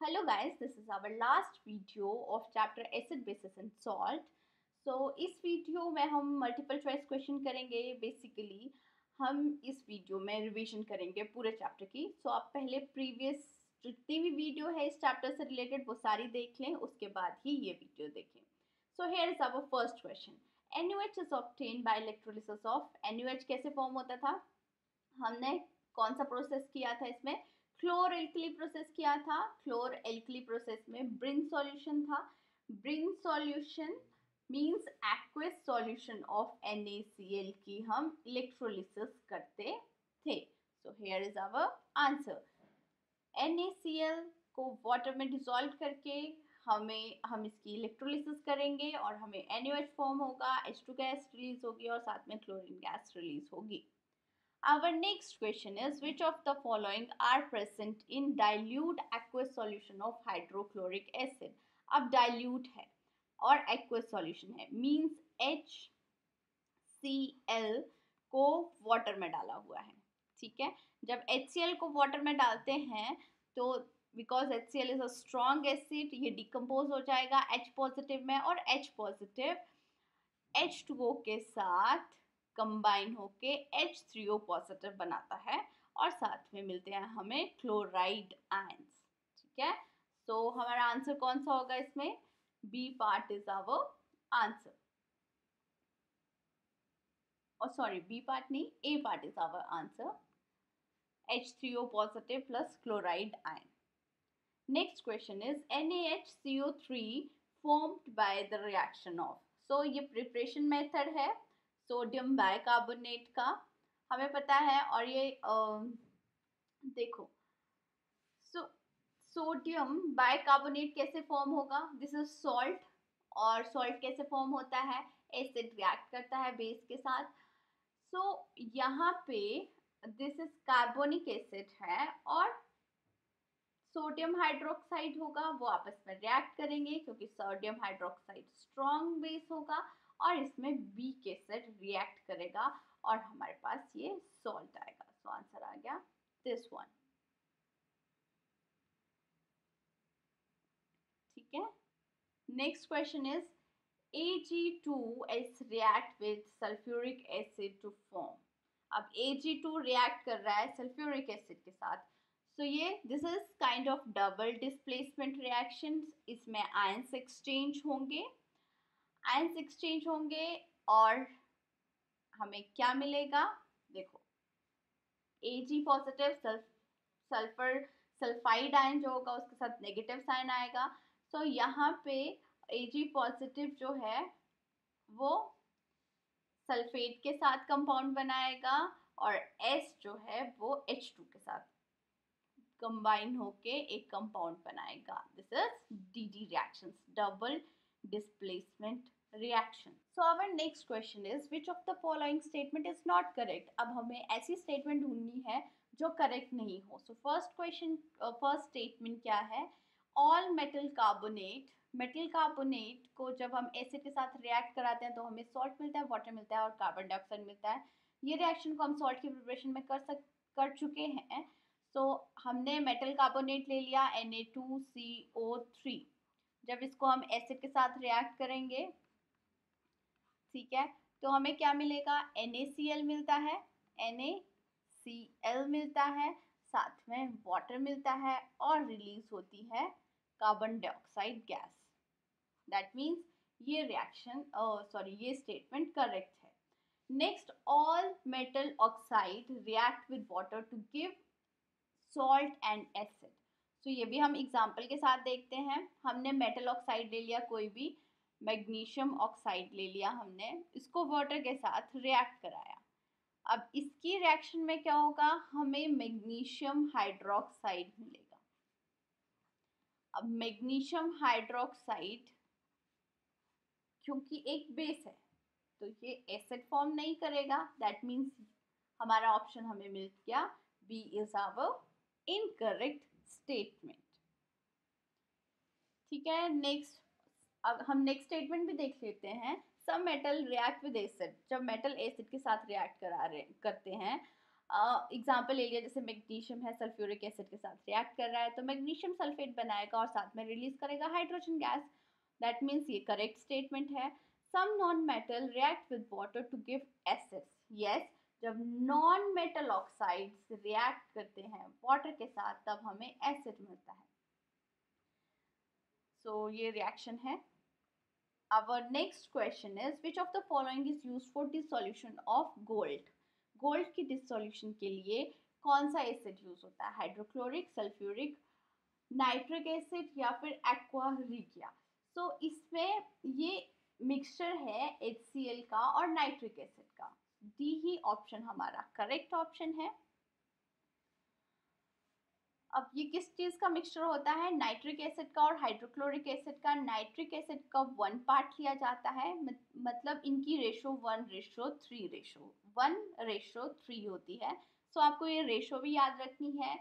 Hello guys, this is our last video of chapter acid bases and salt. इस video में हम multiple choice question करेंगे. Basically हम इस वीडियो में रिवीजन करेंगे पूरे चैप्टर की. आप पहले प्रीवियस जितनी भी वीडियो है इस चैप्टर से रिलेटेड वो सारी देख लें, उसके बाद ही ये वीडियो देखें. Here is our first question. NaOH is obtained by electrolysis of. NaOH कैसे फॉर्म होता था? हमने कौन सा प्रोसेस किया था? इसमें क्लोर एल्कली प्रोसेस किया था. क्लोर एल्कली प्रोसेस में ब्रिन सॉल्यूशन था. Brine solution means aqueous solution of NaCl की हम इलेक्ट्रोलिसिस करते थे. Here is our answer. NaCl को वाटर में डिसॉल्व करके हम इसकी इलेक्ट्रोलिसिस करेंगे और हमें NaOH फॉर्म होगा, H2 गैस रिलीज होगी और साथ में क्लोरीन गैस रिलीज होगी. Our next question is, which of the following are present in dilute aqueous solution of hydrochloric acid? अब dilute है और aqueous solution है, means HCl को water में डाला हुआ है. ठीक है, जब HCl को water में डालते हैं तो because HCl is a strong acid ये decompose हो जाएगा H positive में और H positive H2O के साथ कंबाइन होके H3O पॉजिटिव बनाता है और साथ में मिलते हैं हमें क्लोराइड आयंस. ठीक है, हमारा आंसर कौन सा होगा इसमें? B part is our answer. और सॉरी, बी पार्ट नहीं, A part is our answer. H3O positive plus chloride ion. Next question is NaHCO3 formed by the reaction of. ये प्रिपरेशन मेथड है सोडियम बाइकार्बोनेट का, हमें पता है. और ये देखो, सोडियम बाइकार्बोनेट कैसे फॉर्म होगा? This is salt. और सॉल्ट कैसे फॉर्म होता है? एसिड रिएक्ट करता है बेस के साथ. यहाँ पे दिस इज कार्बोनिक एसिड है और सोडियम हाइड्रोक्साइड होगा, वो आपस में रिएक्ट करेंगे क्योंकि सोडियम हाइड्रोक्साइड स्ट्रॉन्ग बेस होगा और इसमें वीक एसिड रिएक्ट करेगा और हमारे पास ये सॉल्ट आएगा. आंसर आ गया दिस वन. ठीक है, next question is Ag2S react with sulfuric acid to form. अब Ag2 रिएक्ट कर रहा है सल्फ्यूरिक एसिड के साथ. ये this is kind of double displacement reaction. इसमें आयंस एक्सचेंज होंगे और हमें क्या मिलेगा? देखो, Ag positive sulphur sulphide ion जो होगा उसके साथ नेगेटिव साइन आएगा. यहाँ पे Ag पॉजिटिव जो है वो सल्फेट के साथ कंपाउंड बनाएगा और S जो है वो H2 के साथ कंबाइन होके एक कंपाउंड बनाएगा. This is DD reactions, double displacement reaction. Our next question is, which of the following statement is not correct. अब हमें ऐसी स्टेटमेंट ढूंढनी है जो करेक्ट नहीं हो. फर्स्ट स्टेटमेंट क्या है? ऑल मेटल कार्बोनेट को जब हम एसिड के साथ रिएक्ट कराते हैं तो हमें सॉल्ट मिलता है, वाटर मिलता है और कार्बन डाइऑक्साइड मिलता है. ये रिएक्शन को हम सॉल्ट की प्रिपरेशन में कर चुके हैं. हमने मेटल कार्बोनेट ले लिया Na2CO3. जब इसको हम एसिड के साथ रिएक्ट करेंगे, ठीक है, तो हमें क्या मिलेगा? NaCl मिलता है, NaCl मिलता है, साथ में वाटर मिलता है और रिलीज होती है carbon dioxide gas. That means ये ये स्टेटमेंट करेक्ट है. Next, all metal oxide react with water to give salt and acid. ये भी हम एग्जाम्पल के साथ देखते हैं. हमने मेटल ऑक्साइड ले लिया, कोई भी मैग्नीशियम ऑक्साइड ले लिया, हमने इसको वाटर के साथ रिएक्ट कराया. अब इसकी रिएक्शन में क्या होगा? हमें मैग्नीशियम हाइड्रोक्साइड मिलेगा. अब मैग्नीशियम हाइड्रोक्साइड क्योंकि एक बेस है तो ये एसिड फॉर्म नहीं करेगा. दैट मीन्स हमारा ऑप्शन हमें मिल गया, B is our incorrect statement. ठीक है, नेक्स्ट, अब हम नेक्स्ट स्टेटमेंट भी देख लेते हैं. Some metal react with acid. जब मेटल एसिड के साथ रिएक्ट करते हैं एग्जाम्पल ले लिया, जैसे मैग्नीशियम है, सल्फ्यूरिक एसिड के साथ रिएक्ट कर रहा है तो मैग्नीशियम सल्फेट बनाएगा और साथ में रिलीज करेगा हाइड्रोजन गैस। दैट मीन्स ये करेक्ट स्टेटमेंट है। Some non metal react with water to give acids. Yes, जब नॉन मेटल ऑक्साइड्स रिएक्ट करते हैं वाटर के साथ तब हमें एसिड मिलता है। सो ये रिएक्शन है। Our next question is, which of the following is used for dissolution of gold? Gold की डिसोल्यूशन के लिए कौन सा एसिड यूज होता है? हाइड्रोक्लोरिक, सल्फ्यूरिक, नाइट्रिक एसिड या फिर एक्वा रिगिया? सो इसमें ये मिक्सचर है HCl का और नाइट्रिक एसिड का। डी ही ऑप्शन हमारा करेक्ट ऑप्शन है। अब ये किस चीज़ का मिक्सचर होता है? नाइट्रिक एसिड का और हाइड्रोक्लोरिक एसिड का। नाइट्रिक एसिड का 1 पार्ट लिया जाता है, मतलब इनकी रेशो 1:3 होती है। सो आपको ये रेशो भी याद रखनी है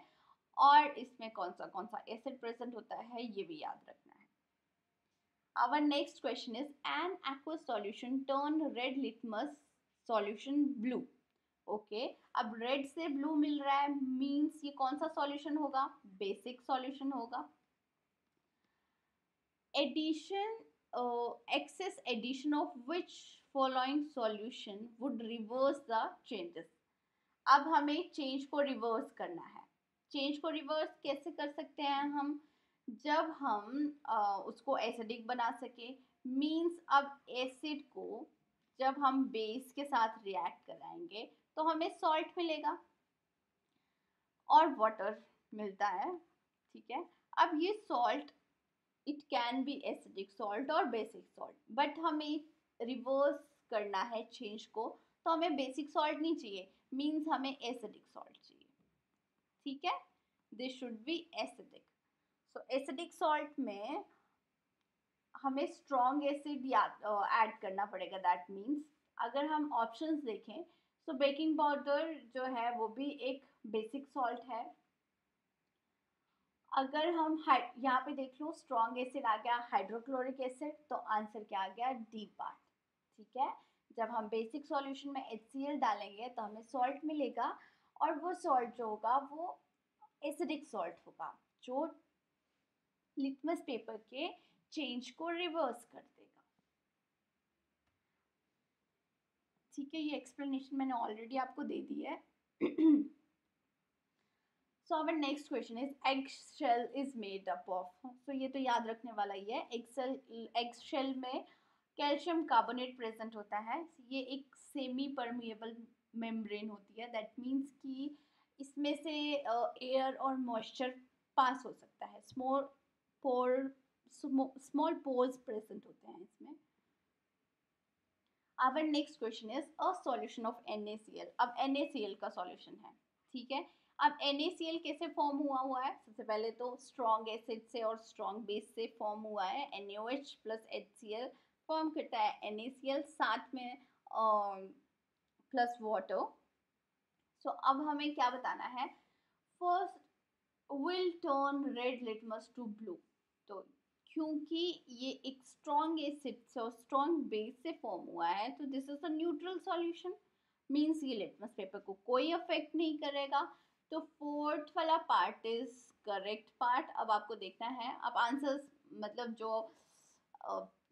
और इसमें कौन सा एसिड प्रेजेंट होता है ये भी याद रखना है। Our next question is, an aqueous solution turn red litmus solution blue. Okay, अब रेड से ब्लू मिल रहा है मींस ये कौन सा सॉल्यूशन होगा? बेसिक सॉल्यूशन होगा। Addition, excess addition of which following solution would reverse the changes? अब हमें चेंज को रिवर्स करना है। चेंज को रिवर्स कैसे कर सकते हैं हम? जब हम उसको एसिडिक बना सके, मींस अब एसिड को जब हम बेस के साथ रिएक्ट कराएंगे तो हमें सॉल्ट मिलेगा और वाटर मिलता है, ठीक है। अब ये salt, it can be acidic salt और बेसिक सॉल्ट, बट हमें रिवर्स करना है चेंज को, तो हमें बेसिक सॉल्ट नहीं चाहिए, मीन्स हमें एसिडिक सॉल्ट चाहिए, ठीक है। This should be acidic. So acidic salt में हमें स्ट्रॉन्ग एसिड ऐड करना पड़ेगा। दैट मीन्स अगर हम ऑप्शंस देखें तो बेकिंग पाउडर जो है वो भी एक बेसिक सॉल्ट है। अगर हम यहाँ पे देख लो, स्ट्रॉन्ग एसिड आ गया हाइड्रोक्लोरिक एसिड, तो आंसर क्या आ गया? डी पार्ट, ठीक है। जब हम बेसिक सॉल्यूशन में HCl डालेंगे तो हमें सॉल्ट मिलेगा और वो सॉल्ट जो होगा वो एसिडिक सॉल्ट होगा जो लिटमस पेपर के चेंज को रिवर्स कर देगा, ठीक है। ये एक्सप्लेनेशन मैंने ऑलरेडी आपको दे दी है। So our next question is, egg shell is made up of. So ये तो याद रखने वाला ही है। एग शेल में कैल्शियम कार्बोनेट प्रेजेंट होता है। ये एक सेमी परमिएबल मेम्ब्रेन होती है। दैट मीन्स कि इसमें से एयर और मॉइस्चर पास हो सकता है। स्मॉल पोर्स प्रेजेंट होते हैं इसमें। Our next question is, a solution of NaCl। अब NaCl का सॉल्यूशन है, ठीक है। अब NaCl कैसे फॉर्म हुआ है? सबसे पहले तो स्ट्रॉन्ग एसिड से और स्ट्रॉन्ग बेस से फॉर्म हुआ है। NaOH प्लस HCl फॉर्म करता है NaCl, साथ में प्लस वाटर। सो अब हमें क्या बताना है? First will turn red litmus to blue. तो क्योंकि ये एक स्ट्रॉन्ग एसिड से और स्ट्रॉन्ग बेस से फॉर्म हुआ है तो this is a neutral solution, means ये लिटमस पेपर को कोई अफेक्ट नहीं करेगा। तो फोर्थ वाला पार्ट इज करेक्ट पार्ट। अब आपको देखना है, अब आंसर्स मतलब जो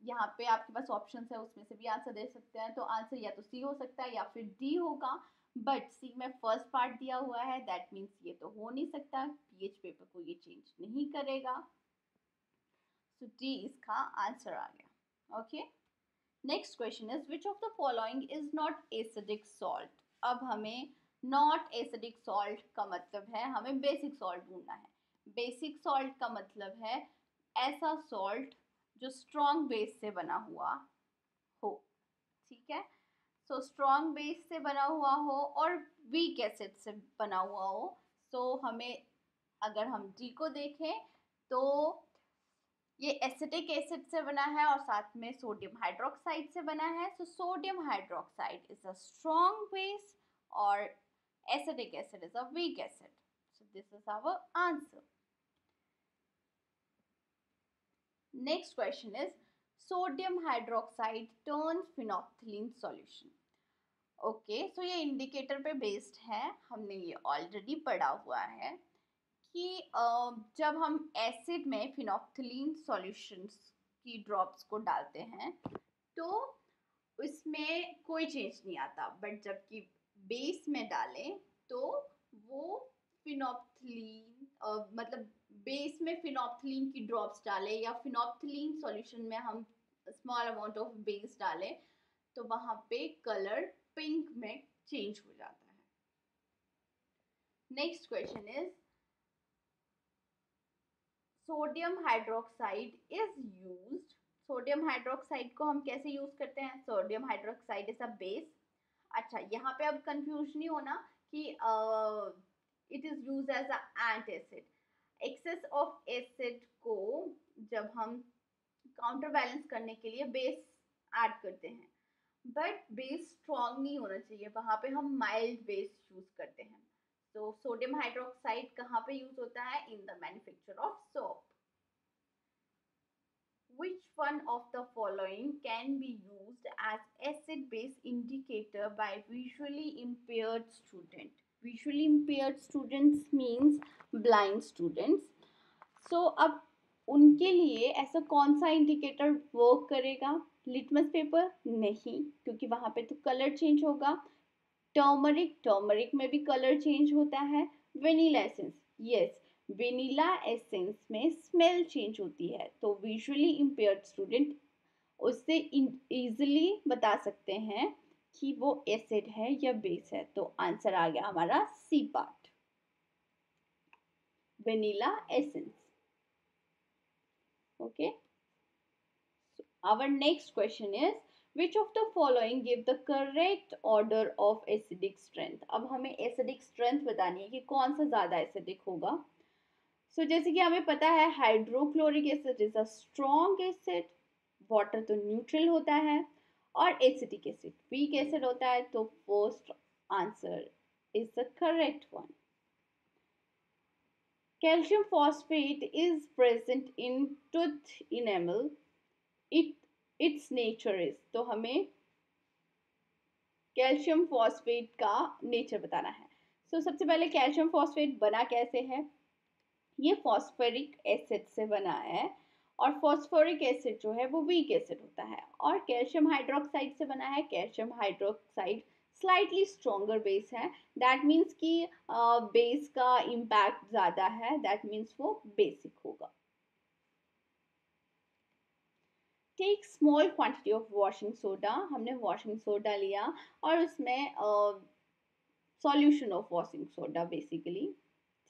यहाँ पे आपके पास ऑप्शन है उसमें से भी आंसर दे सकते हैं। तो आंसर या तो सी हो सकता है या फिर डी होगा, बट सी में फर्स्ट पार्ट दिया हुआ है, दैट मीन्स ये तो हो नहीं सकता, पीएच पेपर को ये चेंज नहीं करेगा। सो डी इसका आंसर आ गया, okay. Next question is, which of the following is not acidic salt? अब हमें नॉट एसिडिक सॉल्ट का मतलब है हमें बेसिक सॉल्ट ढूंढना है। बेसिक सॉल्ट का मतलब है ऐसा सॉल्ट जो स्ट्रॉन्ग बेस से बना हुआ हो, ठीक है। सो स्ट्रॉन्ग बेस से बना हुआ हो और वीक एसिड से बना हुआ हो। सो हमें, अगर हम डी को देखें तो ये एसिटिक एसिड से बना है और साथ में सोडियम हाइड्रोक्साइड से बना है। So sodium hydroxide is a strong base और acetic acid is a weak acid. So this is our answer. Next question is, sodium hydroxide turns phenolphthalein solution. Okay, so ये इंडिकेटर पे based है, हमने ये already पढ़ा हुआ है कि जब हम एसिड में फिनोप्थिलीन सॉल्यूशंस की ड्रॉप्स को डालते हैं तो इसमें कोई चेंज नहीं आता, बट जबकि बेस में डालें तो वो फिनोप्थिलीन मतलब बेस में फिनोप्थिलीन की ड्रॉप्स डालें या फिनोप्थिलीन सॉल्यूशन में हम स्मॉल अमाउंट ऑफ बेस डालें तो वहाँ पे कलर पिंक में चेंज हो जाता है। Next question is sodium hydroxide is used. Sodium hydroxide को हम कैसे यूज करते हैं? Sodium hydroxide is a base. अच्छा, यहाँ पे अब कंफ्यूज नहीं होना कि it is use as a antacid. Excess of acid को जब हम काउंटर बैलेंस करने के लिए बेस ऐड करते हैं, बट बेस स्ट्रॉन्ग नहीं होना चाहिए, वहां पे हम माइल्ड बेस यूज करते हैं। तो सोडियम हाइड्रोक्साइड कहाँ पे यूज होता है? In the manufacture of soap. Which one of the following can be used as acid-base indicator by visually impaired student? Visually impaired students means blind students. So अब उनके लिए ऐसा कौन सा इंडिकेटर वर्क करेगा? लिटमस पेपर नहीं, क्योंकि वहां पे तो कलर चेंज होगा। टर्मरिक, टर्मरिक में भी कलर चेंज होता है। Vanilla essence, yes, vanilla essence में स्मेल चेंज होती है, तो विजुअली इम्पेयर्ड स्टूडेंट उससे इजीली बता सकते हैं कि वो एसिड है या बेस है। तो आंसर आ गया हमारा C part, vanilla essence. Okay, our next question is which of the following give the correct order of acidic strength? अब हमें acidic strength बतानी है कि कौन सा ज्यादा acidic होगा। सो जैसे कि हमें पता है hydrochloric acid is a strong acid, water तो न्यूट्रल होता है, और एसिटिक एसिड वीक एसिड होता है। तो first answer is the correct one. Calcium phosphate is present in tooth enamel, it it's nature is. तो हमें कैल्शियम फॉस्फेट का नेचर बताना है। सो सबसे पहले कैल्शियम फॉस्फेट बना कैसे है? ये फॉस्फोरिक एसिड से बना है, और फॉस्फोरिक एसिड जो है वो वीक एसिड होता है। और कैल्शियम हाइड्रोक्साइड से बना है। Calcium hydroxide slightly stronger base है, दैट मीन्स कि बेस का इम्पैक्ट ज़्यादा है, दैट मीन्स वो बेसिक होगा। Take small quantity of washing soda, हमने वॉशिंग सोडा लिया और उसमें solution of washing soda basically,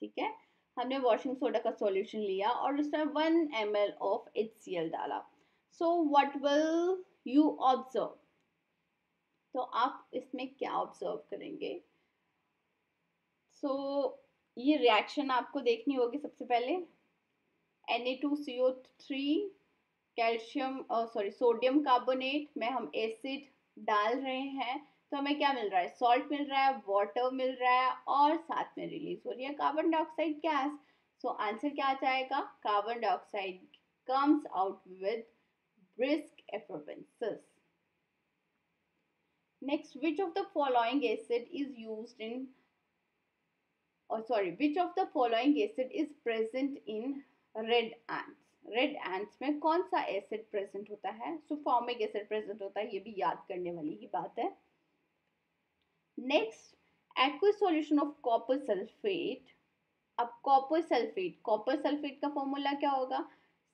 ठीक है, हमने वॉशिंग सोडा का सॉल्यूशन लिया और उसमें 1 ml ऑफ HCl डाला। So what will you observe? तो आप इसमें क्या ऑब्जर्व करेंगे? सो ये रिएक्शन आपको देखनी होगी। सबसे पहले Na2CO3 कैल्शियम सोडियम कार्बोनेट में हम एसिड डाल रहे हैं, तो हमें क्या मिल रहा है? सॉल्ट मिल रहा है, वाटर मिल रहा है, और साथ में रिलीज हो रही है carbon dioxide gas. So answer क्या आ जाएगा? Carbon dioxide comes out with brisk effervescence. Next, which of the following acid is used in which of the following acid is present in red ants? Red ants में कौन सा acid present होता है? Sulphonic acid present होता है, ये भी याद करने वाली ही बात है। Next, aqueous solution of copper sulphate. अब कॉपर सल्फेट का फॉर्मूला क्या होगा?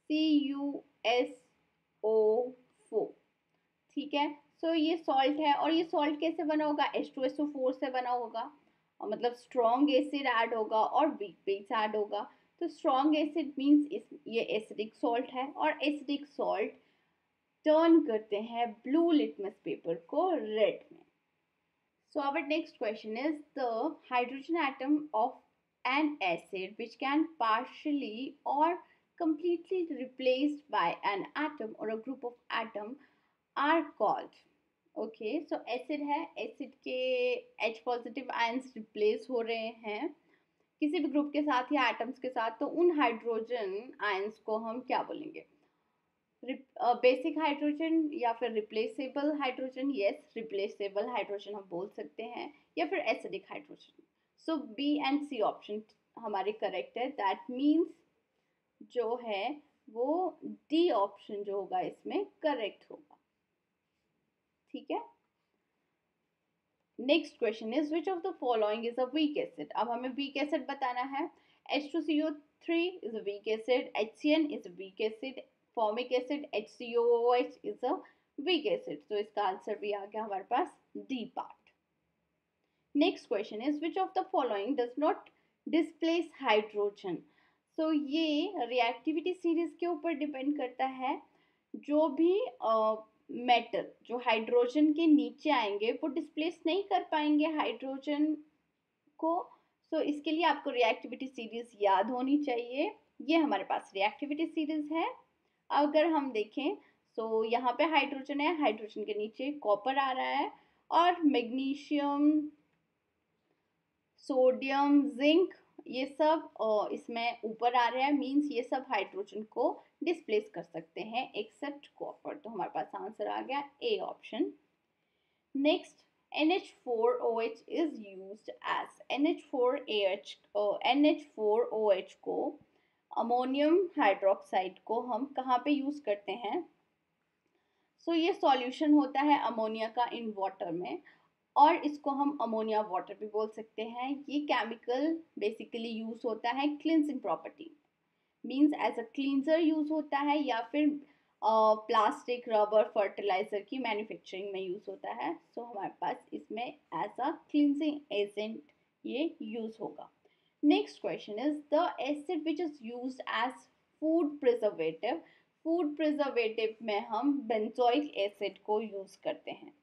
CuSO4, ठीक है। सो ये सॉल्ट है, और ये सॉल्ट कैसे बना होगा? H2SO4 से बना होगा, मतलब स्ट्रॉन्ग एसिड ऐड होगा और वीक बेस ऐड होगा। तो स्ट्रॉन्ग एसिड मीन्स ये एसिडिक सॉल्ट है, और एसिडिक सॉल्ट टर्न करते हैं ब्लू लिटमस पेपर को रेड में। So our next question is the hydrogen atom of an acid which can partially or completely replaced by an atom or a group of atom are called। Okay, so acid है, acid के H positive ions replace हो रहे हैं किसी भी group के साथ या एटम्स के साथ, तो उन हाइड्रोजन आयंस को हम क्या बोलेंगे? बेसिक हाइड्रोजन या फिर replaceable hydrogen, yes replaceable hydrogen हम बोल सकते हैं, या फिर acidic hydrogen. So B and C option हमारे करेक्ट है। दैट मीन्स जो है वो डी ऑप्शन जो होगा इसमें करेक्ट होगा। ठीक है। Next question is which of the following is a weak acid. अब हमें वीक एसिड बताना है। H2CO3 is a weak acid, HCN is a weak acid, formic acid HCOOH is a weak acid। तो इसका answer भी आ गया हमारे पास D part. Next question is which of the following does not displace hydrogen. So ये reactivity series के ऊपर डिपेंड करता है। जो भी मेटल जो हाइड्रोजन के नीचे आएंगे वो डिस्प्लेस नहीं कर पाएंगे हाइड्रोजन को। सो इसके लिए आपको रिएक्टिविटी सीरीज याद होनी चाहिए। ये हमारे पास रिएक्टिविटी सीरीज है। अगर हम देखें तो यहाँ पे हाइड्रोजन है, हाइड्रोजन के नीचे कॉपर आ रहा है, और मैग्नीशियम, सोडियम, जिंक ये सब इसमें ऊपर आ रहा है। मींस ये सब हाइड्रोजन को डिस्प्लेस कर सकते हैं एक्सेप्ट कॉपर। तो हमारे पास आंसर आ गया A option. Next NH4OH is used as NH4OH को अमोनियम हाइड्रोक्साइड को हम कहाँ पे यूज करते हैं। सो ये सॉल्यूशन होता है अमोनिया का इन वाटर में, और इसको हम अमोनिया वाटर भी बोल सकते हैं। ये केमिकल बेसिकली यूज होता है cleansing property, means as a cleanser use होता है, या फिर प्लास्टिक, रबर, फर्टिलाइजर की मैन्युफैक्चरिंग में यूज होता है। सो हमारे पास इसमें एज अ क्लींजिंग एजेंट ये यूज होगा। Next question is the acid which is used as food preservative. Food preservative में हम बेंजोइक एसिड को यूज करते हैं।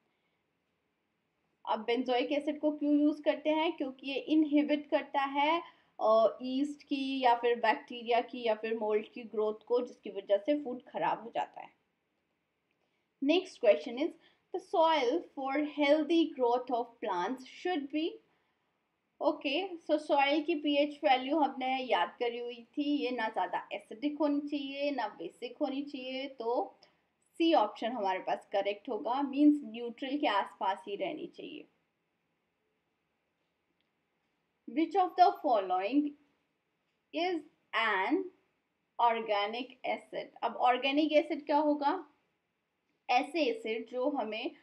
अब बेंजोइक एसिड को क्यों यूज करते हैं? क्योंकि ये इनहिबिट करता है ईस्ट की या फिर बैक्टीरिया की या फिर मोल्ड की ग्रोथ को, जिसकी वजह से फूड खराब हो जाता है। Next question is the soil for healthy growth of plants should be. Okay, so soil की पीएच वैल्यू हमने याद करी हुई थी। ये ना ज़्यादा एसिडिक होनी चाहिए ना बेसिक होनी चाहिए। तो सी ऑप्शन हमारे पास करेक्ट होगा, मींस न्यूट्रल के आसपास ही रहनी चाहिए। Which of the following is an organic acid? अब organic acid क्या होगा? ऐसे एसिड जो हमें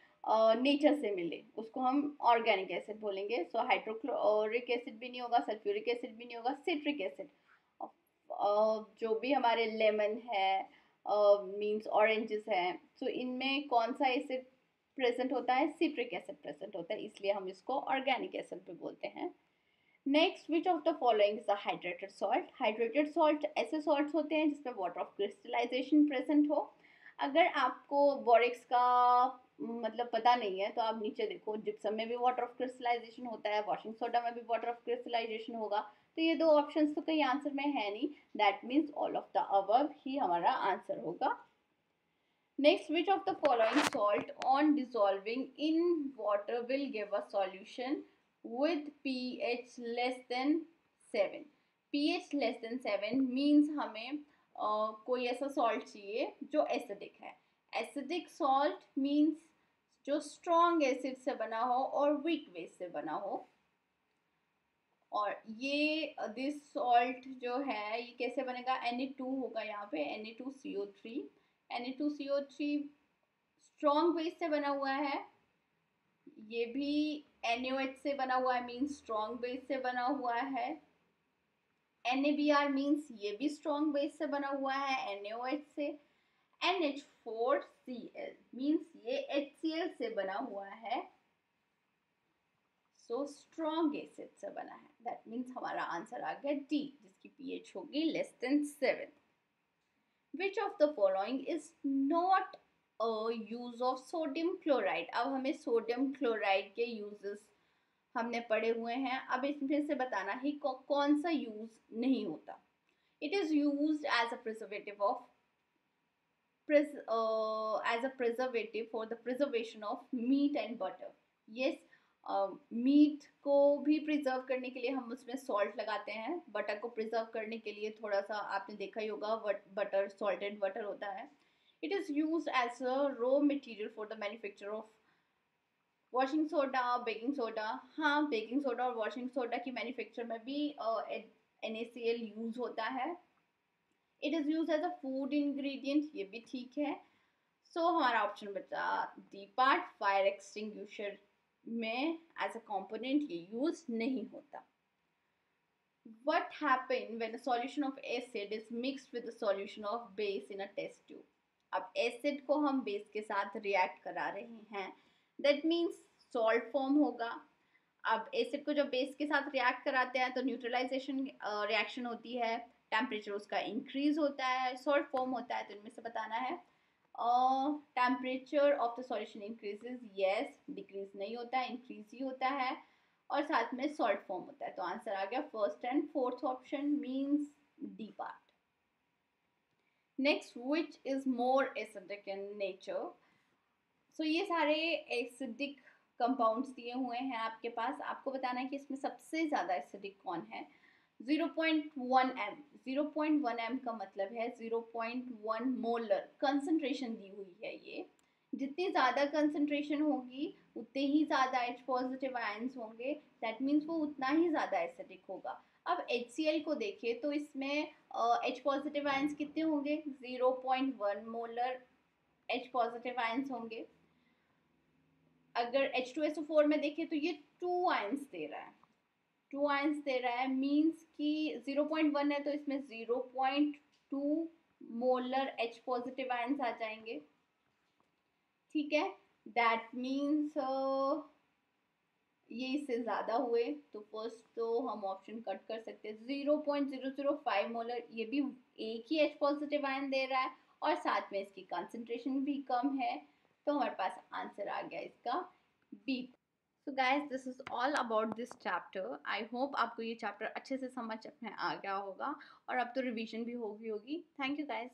नेचर से मिले उसको हम ऑर्गेनिक एसिड बोलेंगे। सो हाइड्रोक्लोरिक एसिड भी नहीं होगा, सल्फ्यूरिक एसिड भी नहीं होगा, सिट्रिक एसिड। जो भी हमारे लेमन है, मींस ऑरेंजेस हैं, सो इनमें कौन सा एसिड प्रेजेंट होता है? सिट्रिक एसिड प्रेजेंट होता है, इसलिए हम इसको ऑर्गेनिक एसिड भी बोलते हैं। Next, which of the following is a hydrated salt. Hydrated salt ऐसे सॉल्ट्स होते हैं जिसमें वाटर ऑफ क्रिस्टलाइजेशन प्रेजेंट हो। अगर आपको बोरिक्स का मतलब पता नहीं है तो आप नीचे देखो, जिप्सम में भी वाटर ऑफ क्रिस्टलाइजेशन होता है, वॉशिंग सोडा में भी वाटर ऑफ क्रिस्टलाइजेशन होगा। तो ये दो ऑप्शंस तो कहीं आंसर में है नहीं। That means all of the above ही हमारा आंसर होगा। Next, which of the following salt on dissolving in water will give a solution with pH less than 7। pH less than 7 means हमें कोई ऐसा सॉल्ट चाहिए जो एसिडिक है। Acidic salt means जो स्ट्रॉन्ग एसिड से बना हो और वीक बेस से बना हो। और ये दिस सॉल्ट जो है ये कैसे बनेगा? Na2 होगा यहाँ पे, Na2CO3। Na2CO3 स्ट्रॉन्ग बेस से बना हुआ है। ये भी NaOH से बना हुआ है, मीन्स स्ट्रॉन्ग बेस से बना हुआ है। NaBr मीन्स ये भी स्ट्रॉन्ग बेस से बना हुआ है NaOH से। NH4Cl मीन्स ये HCl से बना हुआ है, सो स्ट्रॉन्ग एसिड से बना है। दैट मीन्स हमारा आंसर आ गया डी, जिसकी पीएच होगी less than 7। Which of the following is not use of sodium chloride. अब हमें सोडियम क्लोराइड के यूजेस हमने पढ़े हुए हैं। अब इसमें से बताना ही कौन सा यूज नहीं होता। It is used as a preservative of as a preservative for the preservation of meat and butter। yes, meat को भी प्रिजर्व करने के लिए हम उसमें सॉल्ट लगाते हैं। बटर को प्रिजर्व करने के लिए थोड़ा सा आपने देखा ही होगा, बटर सॉल्टेड बटर होता है। It is used as a raw material for the manufacture of washing soda, baking soda. हाँ, बेकिंग सोडा और वॉशिंग सोडा की मैन्युफैक्चर में भी NaCl यूज होता है। It is use as a food ingredient, ये भी ठीक है। सो हमारा ऑप्शन बचा डी पार्ट, फायर एक्सटिंग्विशर में एज अ कंपोनेंट ये यूज नहीं होता। What happen when a solution of acid is mixed with a solution of base in a test tube? अब एसिड को हम बेस के साथ रिएक्ट करा रहे हैं, दैट मीन्स सॉल्ट फॉर्म होगा। अब एसिड को जब बेस के साथ रिएक्ट कराते हैं तो न्यूट्रलाइजेशन रिएक्शन होती है, टेम्परेचर उसका इंक्रीज होता है, सॉल्ट फॉर्म होता है। तो इनमें से बताना है temperature of the solution increases, yes, decrease नहीं होता है, इंक्रीज ही होता है, और साथ में सॉल्ट फॉर्म होता है। तो आंसर आ गया first and fourth option means D part. Next, which is more acidic in nature? So ये सारे एसिडिक कंपाउंड्स दिए हुए हैं आपके पास, आपको बताना है कि इसमें सबसे ज़्यादा एसिडिक कौन है। 0.1 m, 0.1 m का मतलब है 0.1 मोलर कंसंट्रेशन दी हुई है। ये जितनी ज़्यादा कंसंट्रेशन होगी उतने ही ज़्यादा H पॉजिटिव आयंस होंगे, दैट मीन्स वो उतना ही ज़्यादा एसिडिक होगा। अब HCl को देखिए तो इसमें H पॉजिटिव आयंस कितने होंगे? 0.1 मोलर H पॉजिटिव आयंस होंगे। अगर H2SO4 में देखें तो ये 2 आयंस दे रहा है, 2 आयंस दे रहा है, मीन्स कि 0.1 है तो इसमें 0.2 मोलर H पॉजिटिव आयंस आ जाएंगे। ठीक है, दैट मीन्स ये इससे ज़्यादा हुए तो फर्स्ट तो हम ऑप्शन कट कर सकते हैं। 0.005 मोलर, ये भी एक ही H पॉजिटिव आयन दे रहा है और साथ में इसकी कंसंट्रेशन भी कम है। तो हमारे पास आंसर आ गया इसका B. So guys, this is all about this chapter. I hope आपको ये चैप्टर अच्छे से समझ में आ गया होगा और अब तो रिवीजन भी होगी। Thank you guys.